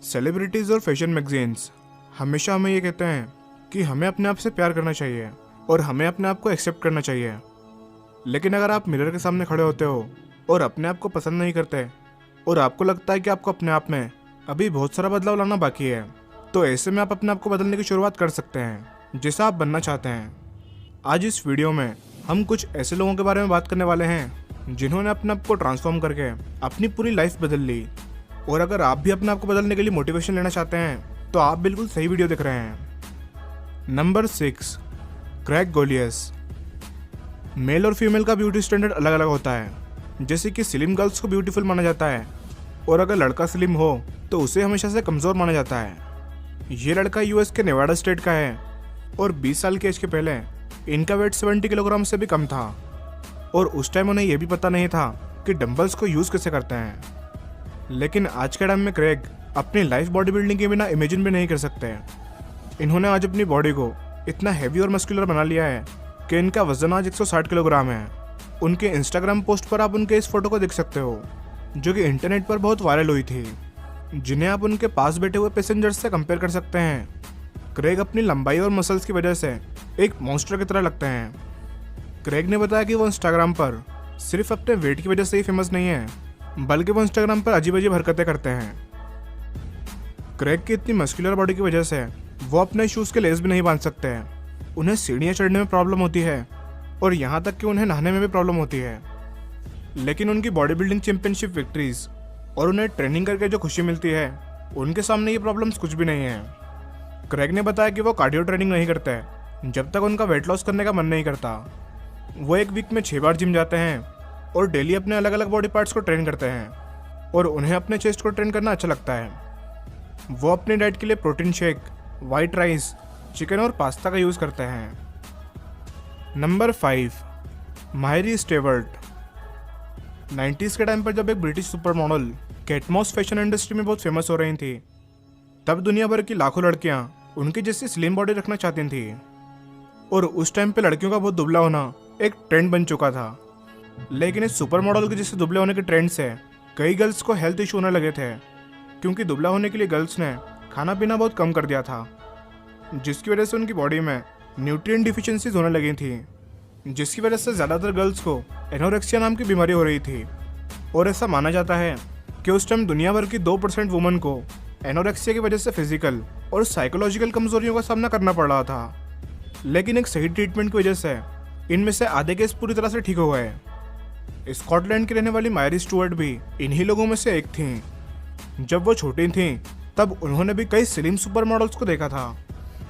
Celebrities और fashion magazines हमेशा हमें ये कहते हैं कि हमें अपने आप से प्यार करना चाहिए और हमें अपने आप को एक्सेप्ट करना चाहिए। लेकिन अगर आप मिरर के सामने खड़े होते हो और अपने आप को पसंद नहीं करते और आपको लगता है कि आपको अपने आप में अभी बहुत सारा बदलाव लाना बाकी है, तो ऐसे में आप अपने आप को बदलने की शुरुआत कर सकते हैं जैसा आप बनना चाहते हैं। आज इस वीडियो में हम कुछ ऐसे लोगों के बारे में बात करने वाले हैं जिन्होंने अपने आप को ट्रांसफॉर्म करके अपनी पूरी लाइफ बदल ली। और अगर आप भी अपने आप को बदलने के लिए मोटिवेशन लेना चाहते हैं तो आप बिल्कुल सही वीडियो देख रहे हैं। Number 6, Craig Golius. मेल और फीमेल का ब्यूटी स्टैंडर्ड अलग अलग होता है। जैसे कि स्लिम गर्ल्स को ब्यूटीफुल माना जाता है और अगर लड़का स्लिम हो तो उसे हमेशा से कमज़ोर माना जाता है। ये लड़का यूएस के नेवाडा स्टेट का है और 20 साल की एज के पहले इनका वेट 70 किलोग्राम से भी कम था और उस टाइम उन्हें यह भी पता नहीं था कि डंबल्स को यूज़ कैसे करते हैं। लेकिन आज के टाइम में क्रेग अपनी लाइफ बॉडी बिल्डिंग के बिना इमेजिन भी नहीं कर सकते। इन्होंने आज अपनी बॉडी को इतना हैवी और मस्कुलर बना लिया है कि इनका वजन आज 160 किलोग्राम है। उनके इंस्टाग्राम पोस्ट पर आप उनके इस फोटो को देख सकते हो जो कि इंटरनेट पर बहुत वायरल हुई थी, जिन्हें आप उनके पास बैठे हुए पैसेंजर्स से कंपेयर कर सकते हैं। क्रेग अपनी लंबाई और मसल्स की वजह से एक मॉन्स्टर की तरह लगते हैं। क्रेग ने बताया कि वो इंस्टाग्राम पर सिर्फ अपने वेट की वजह से ही फेमस नहीं है, बल्कि वो इंस्टाग्राम पर अजीब अजीब हरकतें करते हैं। क्रेग की इतनी मस्कुलर बॉडी की वजह से वो अपने शूज़ के लेस भी नहीं बांध सकते हैं। उन्हें सीढ़ियाँ चढ़ने में प्रॉब्लम होती है और यहाँ तक कि उन्हें नहाने में भी प्रॉब्लम होती है। लेकिन उनकी बॉडी बिल्डिंग चैंपियनशिप विक्ट्रीज और उन्हें ट्रेनिंग करके जो खुशी मिलती है, उनके सामने ये प्रॉब्लम्स कुछ भी नहीं है। क्रेग ने बताया कि वो कार्डियो ट्रेनिंग नहीं करते जब तक उनका वेट लॉस करने का मन नहीं करता। वो एक वीक में 6 बार जिम जाते हैं और डेली अपने अलग अलग बॉडी पार्ट्स को ट्रेन करते हैं और उन्हें अपने चेस्ट को ट्रेन करना अच्छा लगता है। वो अपनी डाइट के लिए protein shake, white rice, chicken और पास्ता का यूज़ करते हैं। Number 5, माहिरी Stewart. 90s के टाइम पर जब एक British supermodel Kate Moss fashion industry में बहुत फेमस हो रही थी, तब दुनिया भर की लाखों लड़कियां उनकी जैसी स्लिम बॉडी रखना चाहती थी और उस टाइम पे लड़कियों का बहुत दुबला होना एक ट्रेंड बन चुका था। लेकिन इस सुपर मॉडल के जैसे दुबले होने के ट्रेंड से कई गर्ल्स को हेल्थ इशू होने लगे थे, क्योंकि दुबला होने के लिए गर्ल्स ने खाना पीना बहुत कम कर दिया था, जिसकी वजह से उनकी बॉडी में न्यूट्रिएंट डिफिशियंसीज होने लगी थी, जिसकी वजह से ज़्यादातर गर्ल्स को एनोरेक्सिया नाम की बीमारी हो रही थी। और ऐसा माना जाता है कि उस टाइम दुनिया भर की 2% वुमन को एनोरेक्सिया की वजह से फिजिकल और साइकोलॉजिकल कमजोरियों का सामना करना पड़ रहा था। लेकिन एक सही ट्रीटमेंट की वजह से इनमें से आधे केस पूरी तरह से ठीक हो गए। स्कॉटलैंड की रहने वाली मायरी स्टुअर्ट भी इन्हीं लोगों में से एक थीं। जब वो छोटी थीं तब उन्होंने भी कई स्लिम सुपर मॉडल्स को देखा था,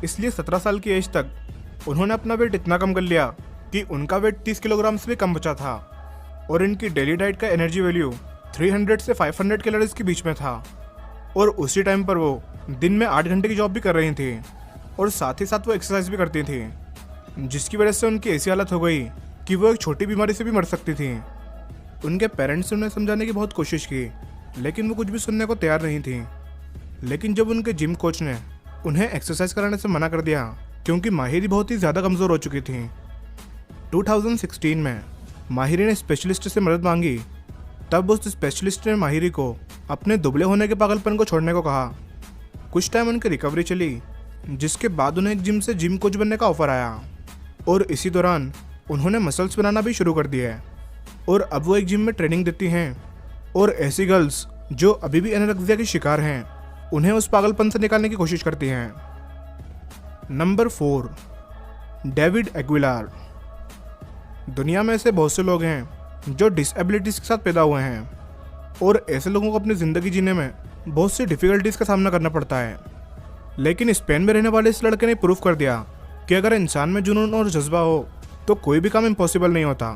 इसलिए 17 साल की एज तक उन्होंने अपना वेट इतना कम कर लिया कि उनका वेट 30 किलोग्राम से भी कम बचा था और इनकी डेली डाइट का एनर्जी वैल्यू 300 से 500 कैलोरीज के बीच में था। और उसी टाइम पर वो दिन में 8 घंटे की जॉब भी कर रही थी और साथ ही साथ वो एक्सरसाइज भी करती थी, जिसकी वजह से उनकी ऐसी हालत हो गई कि वो एक छोटी बीमारी से भी मर सकती थी। उनके पेरेंट्स ने उन्हें समझाने की बहुत कोशिश की, लेकिन वो कुछ भी सुनने को तैयार नहीं थी। लेकिन जब उनके जिम कोच ने उन्हें एक्सरसाइज कराने से मना कर दिया क्योंकि माहिरी बहुत ही ज़्यादा कमज़ोर हो चुकी थी, 2016 में माहिरी ने स्पेशलिस्ट से मदद मांगी। तब उस स्पेशलिस्ट ने माहिरी को अपने दुबले होने के पागलपन को छोड़ने को कहा। कुछ टाइम उनकी रिकवरी चली, जिसके बाद उन्हें एक जिम से जिम कोच बनने का ऑफर आया और इसी दौरान उन्होंने मसल्स बनाना भी शुरू कर दिया और अब वो एक जिम में ट्रेनिंग देती हैं। और ऐसी गर्ल्स जो अभी भी एनोरेक्सिया की शिकार हैं, उन्हें उस पागलपन से निकालने की कोशिश करती हैं। Number 4, David Aguilar. दुनिया में ऐसे बहुत से लोग हैं जो डिसेबिलिटीज़ के साथ पैदा हुए हैं और ऐसे लोगों को अपनी ज़िंदगी जीने में बहुत सी डिफ़िकल्टीज़ का सामना करना पड़ता है। लेकिन स्पेन में रहने वाले इस लड़के ने प्रूव कर दिया कि अगर इंसान में जुनून और जज्बा हो तो कोई भी काम इम्पॉसिबल नहीं होता।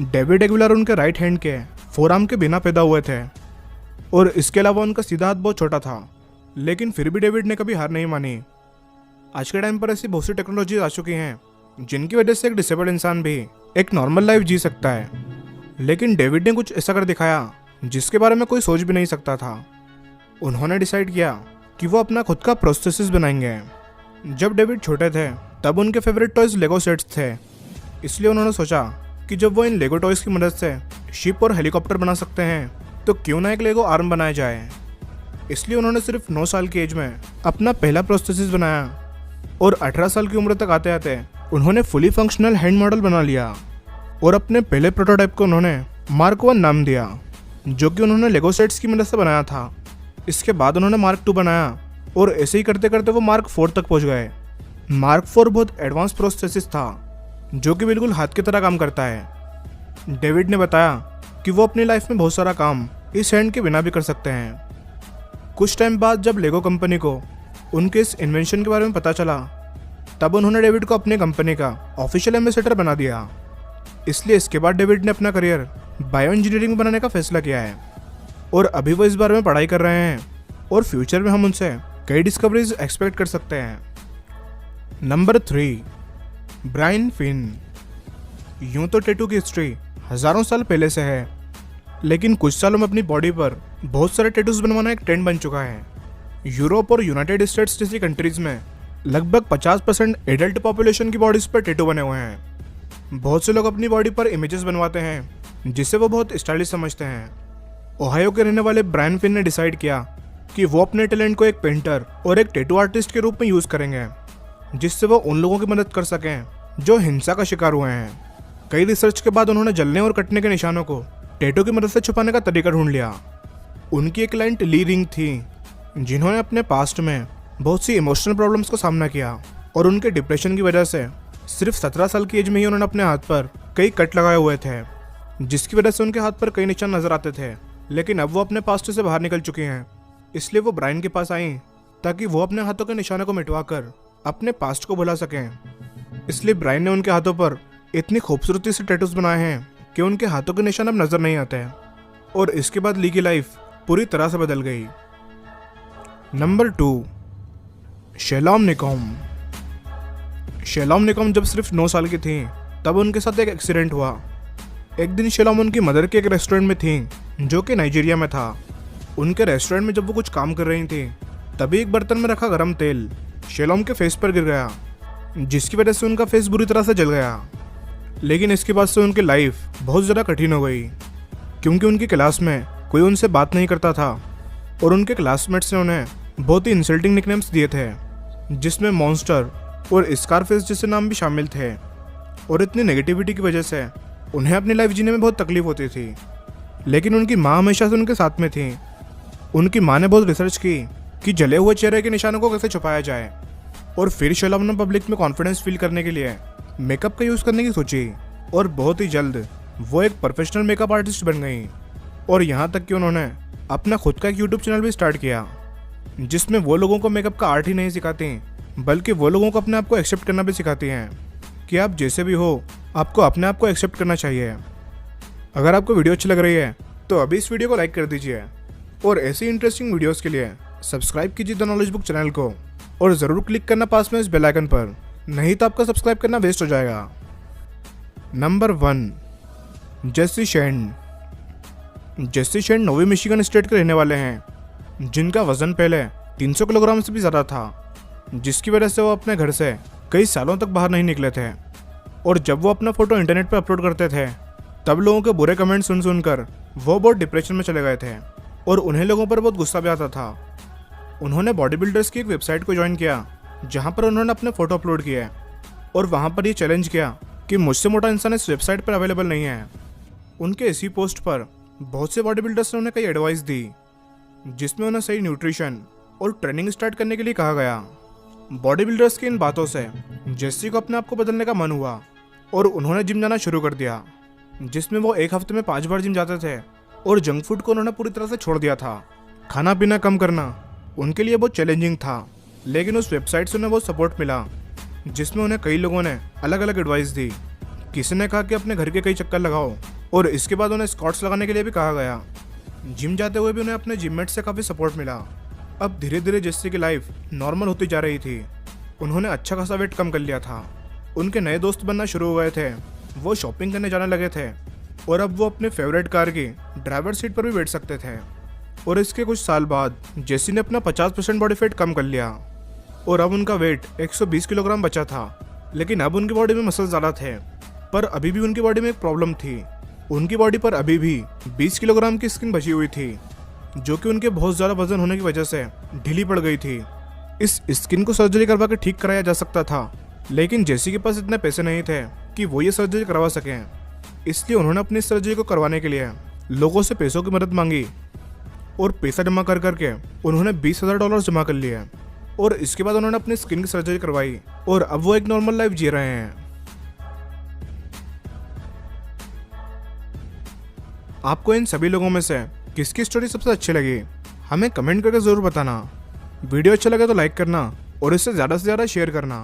डेविड एग्विलार उनके राइट हैंड के फोरआर्म के बिना पैदा हुए थे और इसके अलावा उनका सीधा हाथ बहुत छोटा था, लेकिन फिर भी डेविड ने कभी हार नहीं मानी। आज के टाइम पर ऐसी बहुत सी टेक्नोलॉजी आ चुकी हैं जिनकी वजह से एक डिसेबल्ड इंसान भी एक नॉर्मल लाइफ जी सकता है। लेकिन डेविड ने कुछ ऐसा कर दिखाया जिसके बारे में कोई सोच भी नहीं सकता था। उन्होंने डिसाइड किया कि वो अपना खुद का प्रोस्थेसिस बनाएंगे। जब डेविड छोटे थे तब उनके फेवरेट टॉयज लेगो सेट्स थे, इसलिए उन्होंने सोचा कि जब वो इन लेगो टॉयज की मदद से शिप और हेलीकॉप्टर बना सकते हैं तो क्यों ना एक लेगो आर्म बनाया जाए। इसलिए उन्होंने सिर्फ 9 साल की एज में अपना पहला प्रोस्थेसिस बनाया और 18 साल की उम्र तक आते आते उन्होंने फुली फंक्शनल हैंड मॉडल बना लिया और अपने पहले प्रोटोटाइप को उन्होंने मार्क 1 नाम दिया, जो कि उन्होंने लेगो सेट्स की मदद से बनाया था। इसके बाद उन्होंने मार्क 2 बनाया और ऐसे ही करते करते वो मार्क 4 तक पहुंच गए। मार्क 4 बहुत एडवांस प्रोस्थेसिस था जो कि बिल्कुल हाथ की तरह काम करता है। डेविड ने बताया कि वो अपनी लाइफ में बहुत सारा काम इस हैंड के बिना भी कर सकते हैं। कुछ टाइम बाद जब लेगो कंपनी को उनके इस इन्वेंशन के बारे में पता चला, तब उन्होंने डेविड को अपनी कंपनी का ऑफिशियल एम्बेसडर बना दिया। इसलिए इसके बाद डेविड ने अपना करियर बायो इंजीनियरिंग में बनाने का फैसला किया है और अभी वो इस बारे में पढ़ाई कर रहे हैं और फ्यूचर में हम उनसे कई डिस्कवरीज एक्सपेक्ट कर सकते हैं। Number 3, Brian Finn. यूं तो टैटू की हिस्ट्री हजारों साल पहले से है, लेकिन कुछ सालों में अपनी बॉडी पर बहुत सारे टैटूज बनवाना एक ट्रेंड बन चुका है। यूरोप और यूनाइटेड स्टेट्स जैसी कंट्रीज में लगभग 50% एडल्ट पॉपुलेशन की बॉडीज पर टैटू बने हुए हैं। बहुत से लोग अपनी बॉडी पर इमेजेस बनवाते हैं जिसे वो बहुत स्टाइलिश समझते हैं। ओहायो के रहने वाले ब्रायन फिन ने डिसाइड किया कि वो अपने टैलेंट को एक पेंटर और एक टैटू आर्टिस्ट के रूप में यूज करेंगे, जिससे वो उन लोगों की मदद कर सकें जो हिंसा का शिकार हुए हैं। कई रिसर्च के बाद उन्होंने जलने और कटने के निशानों को टैटू की मदद से छुपाने का तरीका ढूंढ लिया। उनकी एक क्लाइंट ली रिंग थी, जिन्होंने अपने पास्ट में बहुत सी इमोशनल प्रॉब्लम्स का सामना किया और उनके डिप्रेशन की वजह से सिर्फ 17 साल की एज में ही उन्होंने अपने हाथ पर कई कट लगाए हुए थे, जिसकी वजह से उनके हाथ पर कई निशान नजर आते थे। लेकिन अब वो अपने पास्ट से बाहर निकल चुकी हैं, इसलिए वो ब्रायन के पास आई ताकि वो अपने हाथों के निशानों को मिटवाकर अपने पास्ट को भुला सकें। इसलिए ब्रायन ने उनके हाथों पर इतनी खूबसूरती से टैटूज बनाए हैं कि उनके हाथों के निशान अब नजर नहीं आते हैं और इसके बाद ली की लाइफ पूरी तरह से बदल गई। नंबर 2, शेलॉम निकॉम। शेलॉम निकॉम जब सिर्फ 9 साल की थी तब उनके साथ एक एक्सीडेंट हुआ। एक दिन शेलॉम उनकी मदर के एक रेस्टोरेंट में थी जो कि नाइजीरिया में था। उनके रेस्टोरेंट में जब वो कुछ काम कर रही थी तभी एक बर्तन में रखा गर्म तेल शेलॉम के फेस पर गिर गया, जिसकी वजह से उनका फेस बुरी तरह से जल गया। लेकिन इसके बाद से उनकी लाइफ बहुत ज़्यादा कठिन हो गई, क्योंकि उनकी क्लास में कोई उनसे बात नहीं करता था और उनके क्लासमेट्स ने उन्हें बहुत ही इंसल्टिंग निकनेम्स दिए थे, जिसमें मॉन्स्टर और स्कारफेस जैसे नाम भी शामिल थे। और इतनी नेगेटिविटी की वजह से उन्हें अपनी लाइफ जीने में बहुत तकलीफ होती थी। लेकिन उनकी माँ हमेशा से उनके साथ में थी। उनकी माँ ने बहुत रिसर्च की कि जले हुए चेहरे के निशानों को कैसे छुपाया जाए, और फिर शेलॉम ने पब्लिक में कॉन्फिडेंस फील करने के लिए मेकअप का यूज़ करने की सोची और बहुत ही जल्द वो एक प्रोफेशनल मेकअप आर्टिस्ट बन गई। और यहाँ तक कि उन्होंने अपना खुद का एक यूट्यूब चैनल भी स्टार्ट किया, जिसमें वो लोगों को मेकअप का आर्ट ही नहीं सिखाती बल्कि वो लोगों को अपने आप को एक्सेप्ट करना भी सिखाती हैं कि आप जैसे भी हो आपको अपने आप को एक्सेप्ट करना चाहिए। अगर आपको वीडियो अच्छी लग रही है तो अभी इस वीडियो को लाइक कर दीजिए और ऐसी इंटरेस्टिंग वीडियोस के लिए सब्सक्राइब कीजिए द नॉलेज बुक चैनल को और ज़रूर क्लिक करना पास में इस बेल आइकन पर, नहीं तो आपका सब्सक्राइब करना वेस्ट हो जाएगा। नंबर 1, जेसी शेन। जेसी शेन नोवी मिशिगन स्टेट के रहने वाले हैं, जिनका वजन पहले 300 किलोग्राम से भी ज़्यादा था, जिसकी वजह से वो अपने घर से कई सालों तक बाहर नहीं निकले थे। और जब वो अपना फोटो इंटरनेट पर अपलोड करते थे तब लोगों के बुरे कमेंट सुनकर वो बहुत डिप्रेशन में चले गए थे और उन्हें लोगों पर बहुत गुस्सा भी आता था। उन्होंने बॉडी बिल्डर्स की एक वेबसाइट को ज्वाइन किया, जहाँ पर उन्होंने अपने फोटो अपलोड किए और वहाँ पर ये चैलेंज किया कि मुझसे मोटा इंसान इस वेबसाइट पर अवेलेबल नहीं है। उनके इसी पोस्ट पर बहुत से बॉडी बिल्डर्स ने उन्हें कई एडवाइस दी, जिसमें उन्हें सही न्यूट्रिशन और ट्रेनिंग स्टार्ट करने के लिए कहा गया। बॉडी बिल्डर्स की इन बातों से जेसी को अपने आप को बदलने का मन हुआ और उन्होंने जिम जाना शुरू कर दिया, जिसमें वो एक हफ्ते में 5 बार जिम जाते थे और जंक फूड को उन्होंने पूरी तरह से छोड़ दिया था। खाना पीना कम करना उनके लिए बहुत चैलेंजिंग था, लेकिन उस वेबसाइट से उन्हें बहुत सपोर्ट मिला, जिसमें उन्हें कई लोगों ने अलग अलग एडवाइस दी। किसी ने कहा कि अपने घर के कई चक्कर लगाओ और इसके बाद उन्हें स्क्वाट्स लगाने के लिए भी कहा गया। जिम जाते हुए भी उन्हें अपने जिममेट से काफ़ी सपोर्ट मिला। अब धीरे धीरे जेसी की लाइफ नॉर्मल होती जा रही थी। उन्होंने अच्छा खासा वेट कम कर लिया था। उनके नए दोस्त बनना शुरू हो गए थे, वो शॉपिंग करने जाने लगे थे और अब वो अपने फेवरेट कार की ड्राइवर सीट पर भी बैठ सकते थे। और इसके कुछ साल बाद जेसी ने अपना 50% बॉडी फैट कम कर लिया और अब उनका वेट 120 किलोग्राम बचा था। लेकिन अब उनकी बॉडी में मसल ज़्यादा थे, पर अभी भी उनकी बॉडी में एक प्रॉब्लम थी। उनकी बॉडी पर अभी भी 20 किलोग्राम की स्किन बची हुई थी, जो कि उनके बहुत ज़्यादा वजन होने की वजह से ढीली पड़ गई थी। इस स्किन को सर्जरी करवा के ठीक कराया जा सकता था, लेकिन जेसी के पास इतने पैसे नहीं थे कि वो ये सर्जरी करवा सकें। इसलिए उन्होंने अपनी सर्जरी को करवाने के लिए लोगों से पैसों की मदद मांगी और पैसा जमा कर करके उन्होंने $20,000 जमा कर लिए और इसके बाद उन्होंने अपनी स्किन की सर्जरी करवाई और अब वो एक नॉर्मल लाइफ जी रहे हैं। आपको इन सभी लोगों में से किसकी स्टोरी सबसे अच्छी लगी, हमें कमेंट करके ज़रूर बताना। वीडियो अच्छा लगे तो लाइक करना और इसे ज़्यादा से ज़्यादा शेयर करना।